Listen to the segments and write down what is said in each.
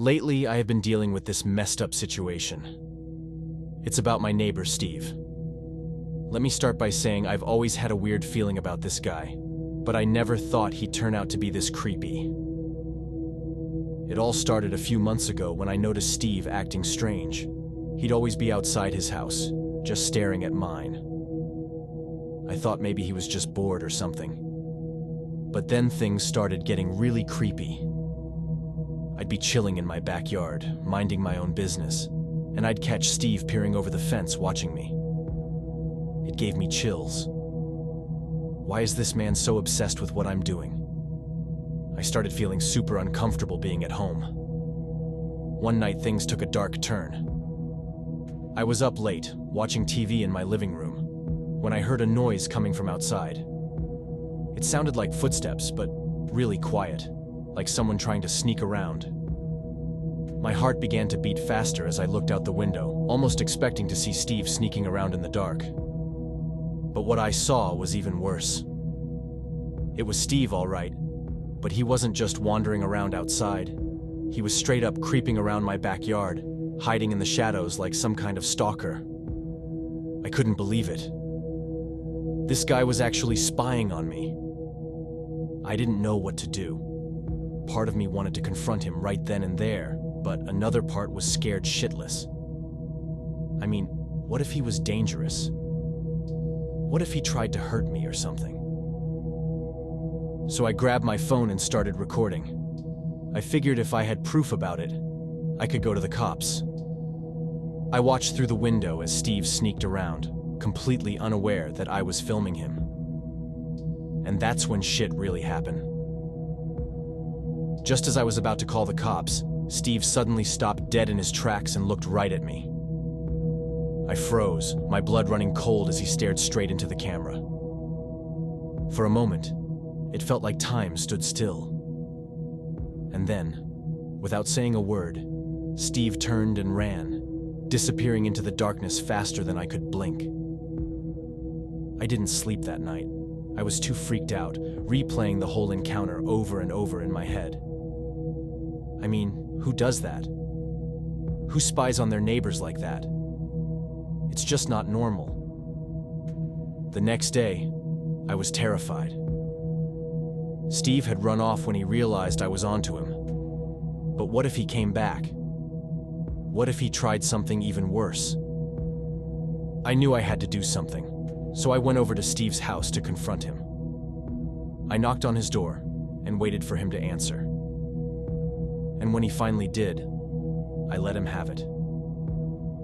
Lately, I have been dealing with this messed up situation. It's about my neighbor, Steve. Let me start by saying I've always had a weird feeling about this guy, but I never thought he'd turn out to be this creepy. It all started a few months ago when I noticed Steve acting strange. He'd always be outside his house, just staring at mine. I thought maybe he was just bored or something. But then things started getting really creepy. I'd be chilling in my backyard, minding my own business, and I'd catch Steve peering over the fence watching me. It gave me chills. Why is this man so obsessed with what I'm doing? I started feeling super uncomfortable being at home. One night things took a dark turn. I was up late, watching TV in my living room, when I heard a noise coming from outside. It sounded like footsteps, but really quiet, like someone trying to sneak around. My heart began to beat faster as I looked out the window, almost expecting to see Steve sneaking around in the dark. But what I saw was even worse. It was Steve, all right, but he wasn't just wandering around outside. He was straight up creeping around my backyard, hiding in the shadows like some kind of stalker. I couldn't believe it. This guy was actually spying on me. I didn't know what to do. Part of me wanted to confront him right then and there, but another part was scared shitless. I mean, what if he was dangerous? What if he tried to hurt me or something? So I grabbed my phone and started recording. I figured if I had proof about it, I could go to the cops. I watched through the window as Steve sneaked around, completely unaware that I was filming him. And that's when shit really happened. Just as I was about to call the cops, Steve suddenly stopped dead in his tracks and looked right at me. I froze, my blood running cold as he stared straight into the camera. For a moment, it felt like time stood still. And then, without saying a word, Steve turned and ran, disappearing into the darkness faster than I could blink. I didn't sleep that night. I was too freaked out, replaying the whole encounter over and over in my head. I mean, who does that? Who spies on their neighbors like that? It's just not normal. The next day, I was terrified. Steve had run off when he realized I was onto him. But what if he came back? What if he tried something even worse? I knew I had to do something, so I went over to Steve's house to confront him. I knocked on his door and waited for him to answer. And when he finally did, I let him have it.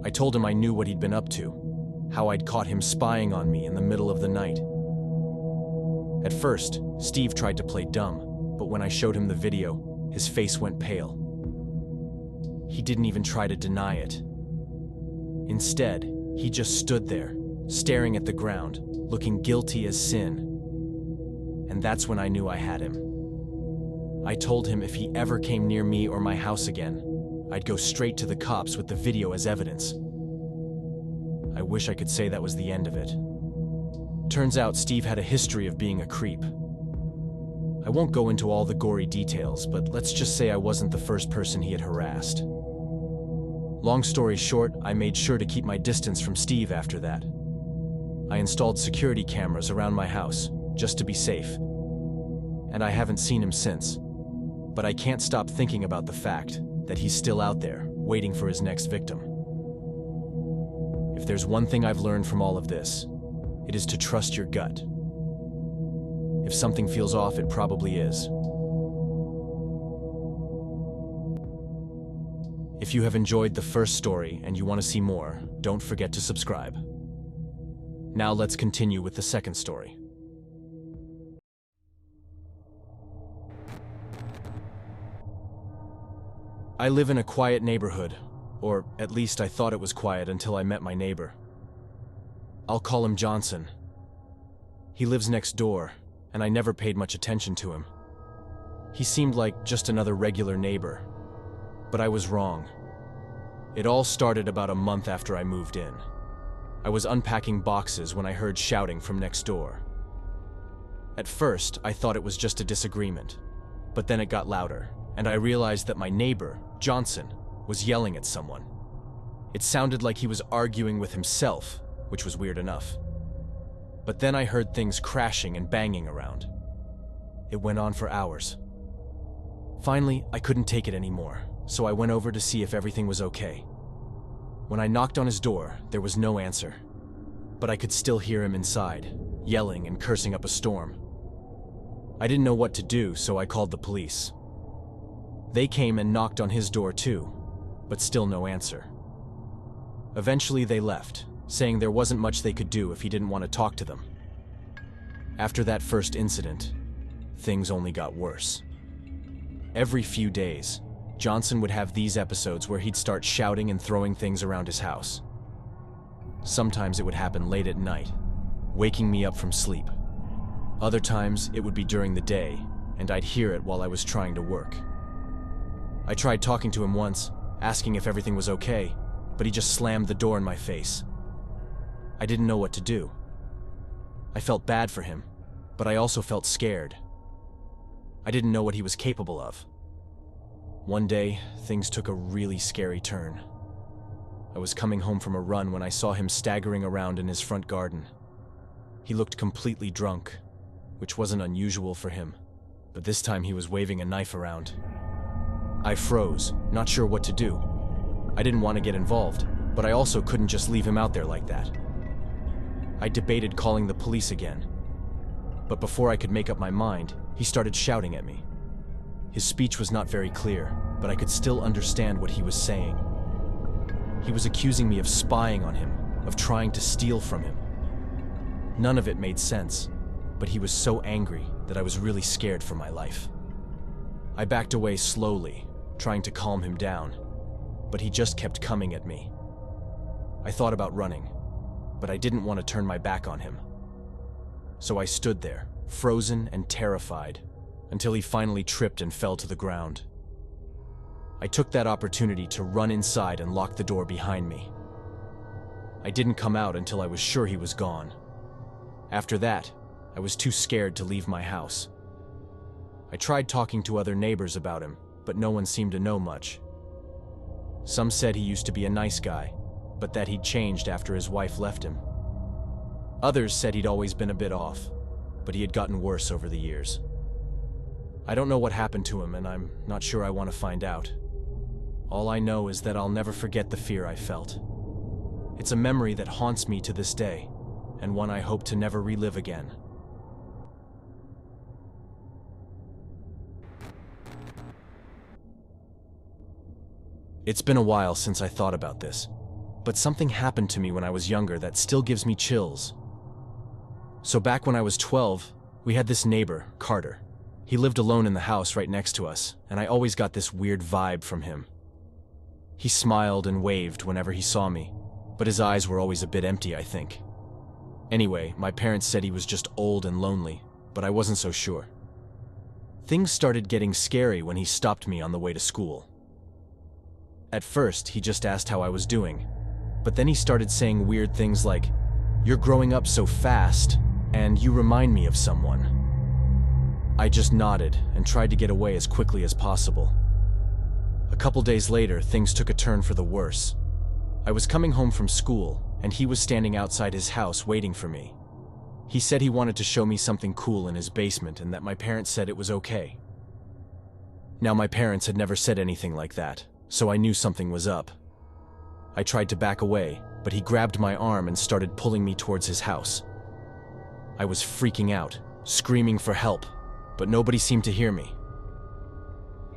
I told him I knew what he'd been up to, how I'd caught him spying on me in the middle of the night. At first, Steve tried to play dumb, but when I showed him the video, his face went pale. He didn't even try to deny it. Instead, he just stood there, staring at the ground, looking guilty as sin. And that's when I knew I had him. I told him if he ever came near me or my house again, I'd go straight to the cops with the video as evidence. I wish I could say that was the end of it. Turns out Steve had a history of being a creep. I won't go into all the gory details, but let's just say I wasn't the first person he had harassed. Long story short, I made sure to keep my distance from Steve after that. I installed security cameras around my house, just to be safe. And I haven't seen him since. But I can't stop thinking about the fact that he's still out there, waiting for his next victim. If there's one thing I've learned from all of this, it is to trust your gut. If something feels off, it probably is. If you have enjoyed the first story and you want to see more, don't forget to subscribe. Now let's continue with the second story. I live in a quiet neighborhood, or at least I thought it was quiet until I met my neighbor. I'll call him Johnson. He lives next door, and I never paid much attention to him. He seemed like just another regular neighbor, but I was wrong. It all started about a month after I moved in. I was unpacking boxes when I heard shouting from next door. At first, I thought it was just a disagreement, but then it got louder, and I realized that my neighbor, Johnson, was yelling at someone. It sounded like he was arguing with himself, which was weird enough. But then I heard things crashing and banging around. It went on for hours. Finally, I couldn't take it anymore, so I went over to see if everything was okay. When I knocked on his door, there was no answer, but I could still hear him inside, yelling and cursing up a storm. I didn't know what to do, so I called the police. They came and knocked on his door too, but still no answer. Eventually they left, saying there wasn't much they could do if he didn't want to talk to them. After that first incident, things only got worse. Every few days, Johnson would have these episodes where he'd start shouting and throwing things around his house. Sometimes it would happen late at night, waking me up from sleep. Other times it would be during the day, and I'd hear it while I was trying to work. I tried talking to him once, asking if everything was okay, but he just slammed the door in my face. I didn't know what to do. I felt bad for him, but I also felt scared. I didn't know what he was capable of. One day, things took a really scary turn. I was coming home from a run when I saw him staggering around in his front garden. He looked completely drunk, which wasn't unusual for him, but this time he was waving a knife around. I froze, not sure what to do. I didn't want to get involved, but I also couldn't just leave him out there like that. I debated calling the police again, but before I could make up my mind, he started shouting at me. His speech was not very clear, but I could still understand what he was saying. He was accusing me of spying on him, of trying to steal from him. None of it made sense, but he was so angry that I was really scared for my life. I backed away slowly, trying to calm him down, but he just kept coming at me. I thought about running, but I didn't want to turn my back on him. So I stood there, frozen and terrified, until he finally tripped and fell to the ground. I took that opportunity to run inside and lock the door behind me. I didn't come out until I was sure he was gone. After that, I was too scared to leave my house. I tried talking to other neighbors about him, but no one seemed to know much. Some said he used to be a nice guy, but that he'd changed after his wife left him. Others said he'd always been a bit off, but he had gotten worse over the years. I don't know what happened to him, and I'm not sure I want to find out. All I know is that I'll never forget the fear I felt. It's a memory that haunts me to this day, and one I hope to never relive again. It's been a while since I thought about this, but something happened to me when I was younger that still gives me chills. So back when I was 12, we had this neighbor, Carter. He lived alone in the house right next to us, and I always got this weird vibe from him. He smiled and waved whenever he saw me, but his eyes were always a bit empty, I think. Anyway, my parents said he was just old and lonely, but I wasn't so sure. Things started getting scary when he stopped me on the way to school. At first, he just asked how I was doing, but then he started saying weird things like, "You're growing up so fast, and you remind me of someone." I just nodded and tried to get away as quickly as possible. A couple days later, things took a turn for the worse. I was coming home from school, and he was standing outside his house waiting for me. He said he wanted to show me something cool in his basement and that my parents said it was okay. Now, my parents had never said anything like that, so I knew something was up. I tried to back away, but he grabbed my arm and started pulling me towards his house. I was freaking out, screaming for help, but nobody seemed to hear me.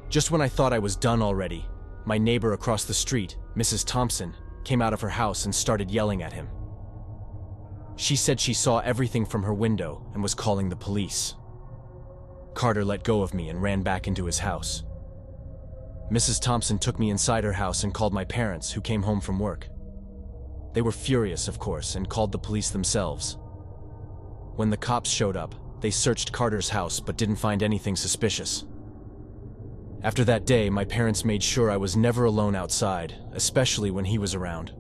Just when I thought I was done already, my neighbor across the street, Mrs. Thompson, came out of her house and started yelling at him. She said she saw everything from her window and was calling the police. Carter let go of me and ran back into his house. Mrs. Thompson took me inside her house and called my parents, who came home from work. They were furious, of course, and called the police themselves. When the cops showed up, they searched Carter's house but didn't find anything suspicious. After that day, my parents made sure I was never alone outside, especially when he was around.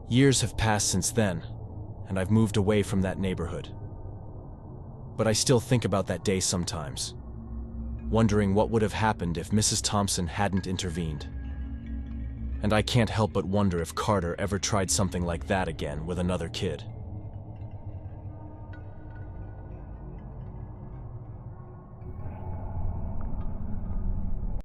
Years have passed since then, and I've moved away from that neighborhood. But I still think about that day sometimes. wondering what would have happened if Mrs. Thompson hadn't intervened. And I can't help but wonder if Carter ever tried something like that again with another kid.